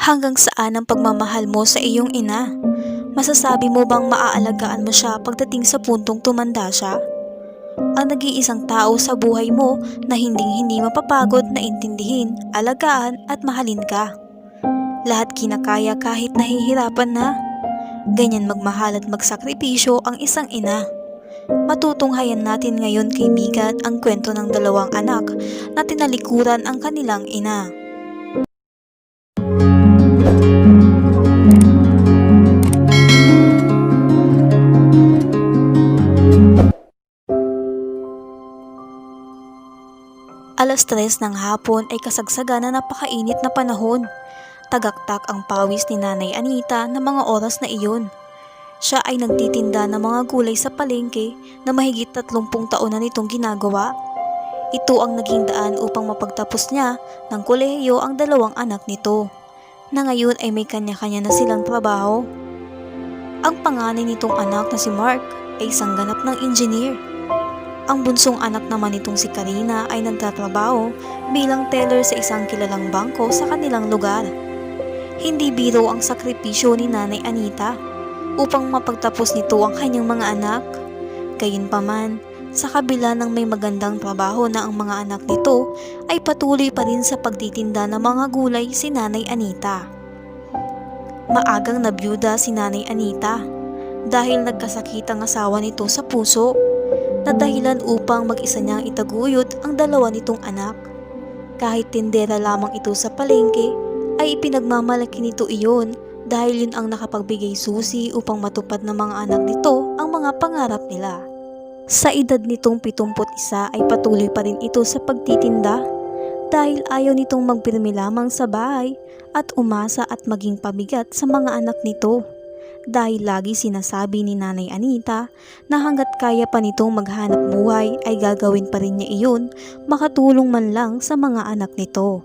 Hanggang saan ang pagmamahal mo sa iyong ina? Masasabi mo bang maaalagaan mo siya pagdating sa puntong tumanda siya? Ang nag-iisang tao sa buhay mo na hinding-hindi mapapagod na intindihin, alagaan at mahalin ka. Lahat kinakaya kahit nahihirapan na. Ganyan magmahal at magsakripisyo ang isang ina. Matutunghayan natin ngayon, kaibigan, ang kwento ng dalawang anak na tinalikuran ang kanilang ina. Alas 3 ng hapon ay kasagsagan na napakainit na panahon. Tagaktak ang pawis ni Nanay Anita ng mga oras na iyon. Siya ay nagtitinda ng mga gulay sa palengke na mahigit 30 taon na nitong ginagawa. Ito ang naging daan upang mapagtapos niya ng kolehiyo ang dalawang anak nito, na ngayon ay may kanya-kanya na silang trabaho. Ang panganay nitong anak na si Mark ay isang ganap ng engineer. Ang bunsong anak naman nitong si Karina ay nagtatrabaho bilang teller sa isang kilalang bangko sa kanilang lugar. Hindi biro ang sakripisyo ni Nanay Anita upang mapagtapos nito ang kanyang mga anak. Gayunpaman, sa kabila ng may magandang trabaho na ang mga anak nito, ay patuloy pa rin sa pagtitinda ng mga gulay si Nanay Anita. Maagang nabiyuda si Nanay Anita dahil nagkasakit ang asawa nito sa puso, na dahilan upang mag-isa niyang itaguyod ang dalawa nitong anak. Kahit tindera lamang ito sa palengke, ay ipinagmamalaki nito iyon dahil yun ang nakapagbigay susi upang matupad ng mga anak nito ang mga pangarap nila. Sa edad nitong 71 ay patuloy pa rin ito sa pagtitinda dahil ayaw nitong magpirmi lamang sa bahay at umasa at maging pabigat sa mga anak nito. Dahil lagi sinasabi ni Nanay Anita na hanggat kaya pa nitong maghanap buhay ay gagawin pa rin niya iyon, makatulong man lang sa mga anak nito.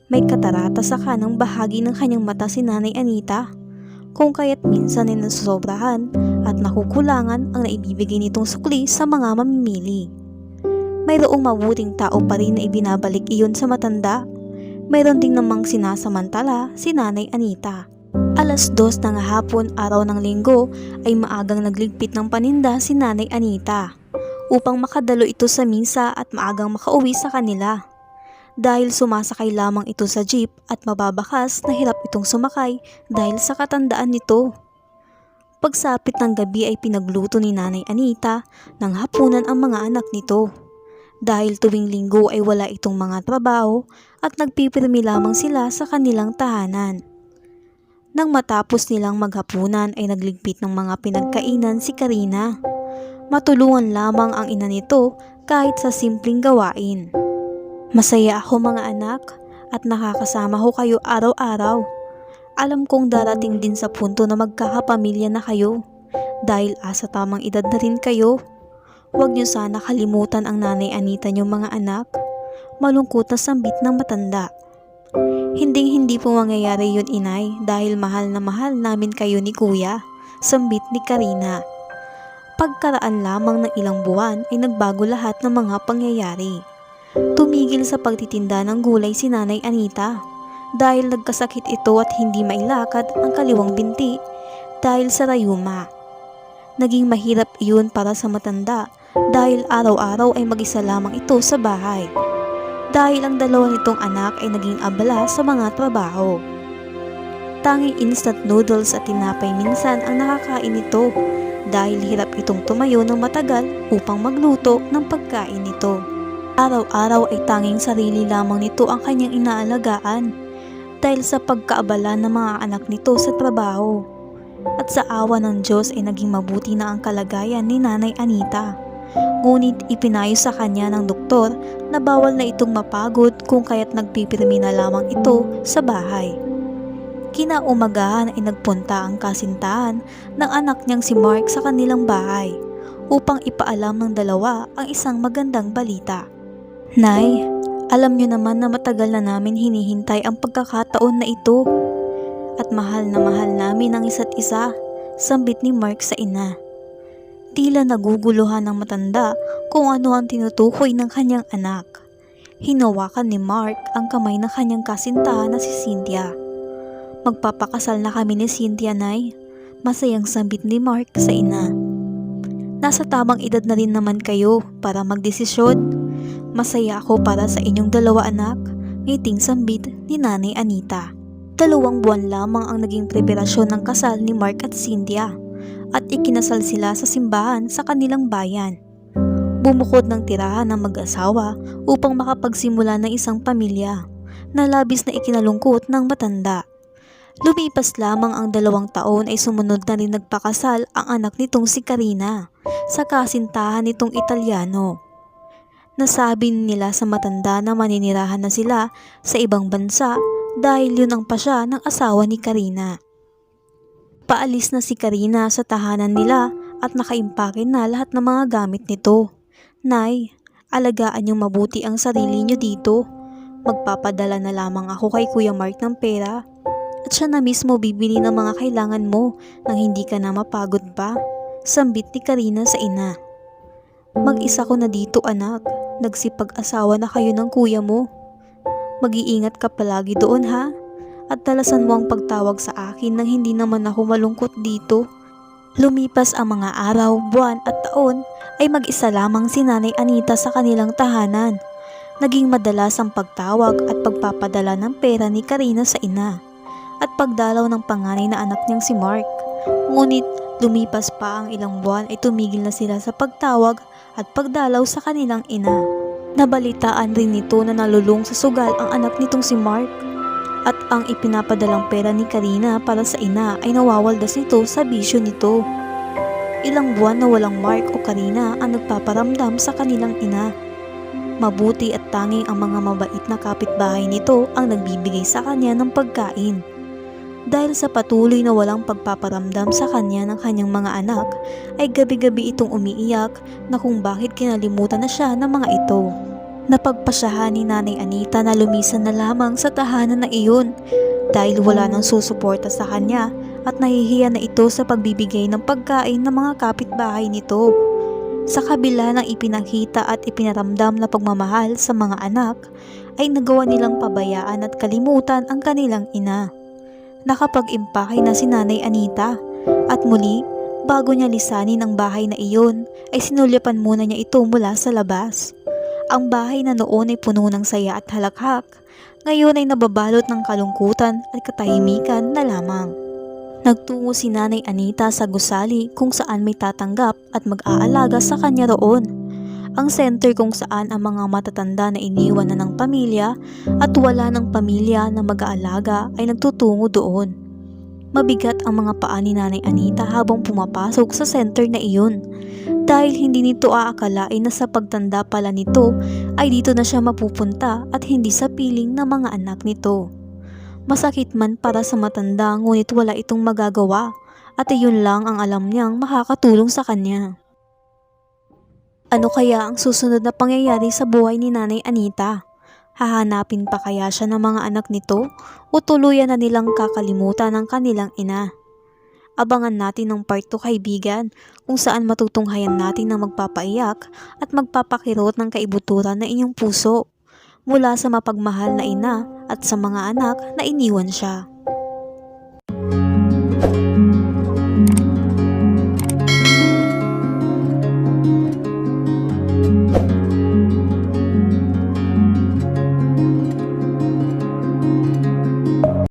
May katarata sa kanang bahagi ng kanyang mata si Nanay Anita, kung kaya't minsan ay nasosobrahan at nakukulangan ang naibibigay nitong sukli sa mga mamimili. Mayroong mabuting tao pa rin na ibinabalik iyon sa matanda. Mayroon ding namang sinasamantala si Nanay Anita. Alas 2 ng hapon araw ng linggo ay maagang nagligpit ng paninda si Nanay Anita upang makadalo ito sa misa at maagang makauwi sa kanila. Dahil sumasakay lamang ito sa jeep at mababakas na hirap itong sumakay dahil sa katandaan nito. Pagsapit ng gabi ay pinagluto ni Nanay Anita ng hapunan ang mga anak nito. Dahil tuwing linggo ay wala itong mga trabaho at nagpipirmi lamang sila sa kanilang tahanan. Nang matapos nilang maghapunan ay nagligpit ng mga pinagkainan si Karina. Matulungan lamang ang ina nito kahit sa simpleng gawain. Masaya ako mga anak at nakakasama ko kayo araw-araw. Alam kong darating din sa punto na magkakapamilya na kayo dahil asa tamang edad na rin kayo. Huwag niyo sana kalimutan ang Nanay Anita niyong mga anak. Malungkot na sambit ng matanda. Hindi po mangyayari yun, inay, dahil mahal na mahal namin kayo ni kuya, sambit ni Karina. Pagkaraan lamang ng ilang buwan ay nagbago lahat ng mga pangyayari. Tumigil sa pagtitinda ng gulay si Nanay Anita dahil nagkasakit ito at hindi mailakad ang kaliwang binti dahil sa rayuma. Naging mahirap iyon para sa matanda dahil araw-araw ay mag-isa lamang ito sa bahay. Dahil ang dalawa nitong anak ay naging abala sa mga trabaho. Tanging instant noodles at tinapay minsan ang nakakain nito dahil hirap itong tumayo ng matagal upang magluto ng pagkain nito. Araw-araw ay tanging sarili lamang nito ang kanyang inaalagaan dahil sa pagkaabala ng mga anak nito sa trabaho. At sa awa ng Diyos ay naging mabuti na ang kalagayan ni Nanay Anita. Ngunit ipinayo sa kanya ng doktor na bawal na itong mapagod kung kaya't nagpipirmi na lamang ito sa bahay. Kinaumagahan ay nagpunta ang kasintahan ng anak niyang si Mark sa kanilang bahay upang ipaalam ng dalawa ang isang magandang balita. Nay, alam niyo naman na matagal na namin hinihintay ang pagkakataon na ito at mahal namin ang isa't isa, sambit ni Mark sa ina. Tila naguguluhan ng matanda kung ano ang tinutukoy ng kanyang anak. Hinawakan ni Mark ang kamay ng kanyang kasintahan na si Cynthia. Magpapakasal na kami ni Cynthia, Nay. Masayang sambit ni Mark sa ina. Nasa tamang edad na rin naman kayo para magdesisyon. Masaya ako para sa inyong dalawa, anak, ngiting sambit ni Nanay Anita. 2 buwan lamang ang naging preparasyon ng kasal ni Mark at Cynthia at ikinasal sila sa simbahan sa kanilang bayan. Bumukod ng tirahan ng mag-asawa upang makapagsimula ng isang pamilya na labis na ikinalungkot ng matanda. Lumipas lamang ang 2 taon ay sumunod na rin nagpakasal ang anak nitong si Karina sa kasintahan nitong Italyano. Nasabi nila sa matanda na maninirahan na sila sa ibang bansa dahil yun ang pasya ng asawa ni Karina. Paalis na si Karina sa tahanan nila at nakaimpake na lahat ng mga gamit nito. Nay, alagaan niyong mabuti ang sarili niyo dito. Magpapadala na lamang ako kay Kuya Mark ng pera at siya na mismo bibili ng mga kailangan mo nang hindi ka na mapagod pa. Sambit ni Karina sa ina. Mag-isa ko na dito, anak. Nagsipag-asawa na kayo ng kuya mo. Mag-iingat ka palagi doon, ha? At dalasan mo ang pagtawag sa akin nang hindi naman ako malungkot dito. Lumipas ang mga araw, buwan at taon ay mag-isa lamang si Nanay Anita sa kanilang tahanan. Naging madalas ang pagtawag at pagpapadala ng pera ni Karina sa ina at pagdalaw ng panganay na anak niyang si Mark. Ngunit lumipas pa ang ilang buwan ay tumigil na sila sa pagtawag at pagdalaw sa kanilang ina. Nabalitaan rin nito na nalulung sa sugal ang anak nitong si Mark at ang ipinapadalang pera ni Karina para sa ina ay nawawaldas nito sa bisyo nito. Ilang buwan na walang Mark o Karina ang nagpaparamdam sa kanilang ina. Mabuti at tanging ang mga mabait na kapitbahay nito ang nagbibigay sa kanya ng pagkain. Dahil sa patuloy na walang pagpaparamdam sa kanya ng kanyang mga anak, ay gabi-gabi itong umiiyak na kung bakit kinalimutan na siya ng mga ito. Napagpasyahan ni Nanay Anita na lumisan na lamang sa tahanan na iyon dahil wala nang susuporta sa kanya at nahihiya na ito sa pagbibigay ng pagkain ng mga kapitbahay nito. Sa kabila ng ipinakita at ipinaramdam na pagmamahal sa mga anak, ay nagawa nilang pabayaan at kalimutan ang kanilang ina. Nakapag-impake na si Nanay Anita at muli, bago niya lisanin ang bahay na iyon, ay sinulyapan muna niya ito mula sa labas. Ang bahay na noon ay puno ng saya at halakhak, ngayon ay nababalot ng kalungkutan at katahimikan na lamang. Nagtungo si Nanay Anita sa gusali kung saan may tatanggap at mag-aalaga sa kanya roon. Ang center kung saan ang mga matatanda na iniwan na ng pamilya at wala ng pamilya na mag-aalaga ay nagtutungo doon. Mabigat ang mga paa ni Nanay Anita habang pumapasok sa center na iyon dahil hindi nito aakalain na sa pagtanda pala nito ay dito na siya mapupunta at hindi sa piling ng mga anak nito. Masakit man para sa matanda ngunit wala itong magagawa at iyon lang ang alam niyang makakatulong sa kanya. Ano kaya ang susunod na pangyayari sa buhay ni Nanay Anita? Hahanapin pa kaya siya ng mga anak nito o tuluyan na nilang kakalimutan ang kanilang ina? Abangan natin ng part 2, kaibigan, kung saan matutunghayan natin na magpapaiyak at magpapakirot ng kaibuturan na inyong puso mula sa mapagmahal na ina at sa mga anak na iniwan siya.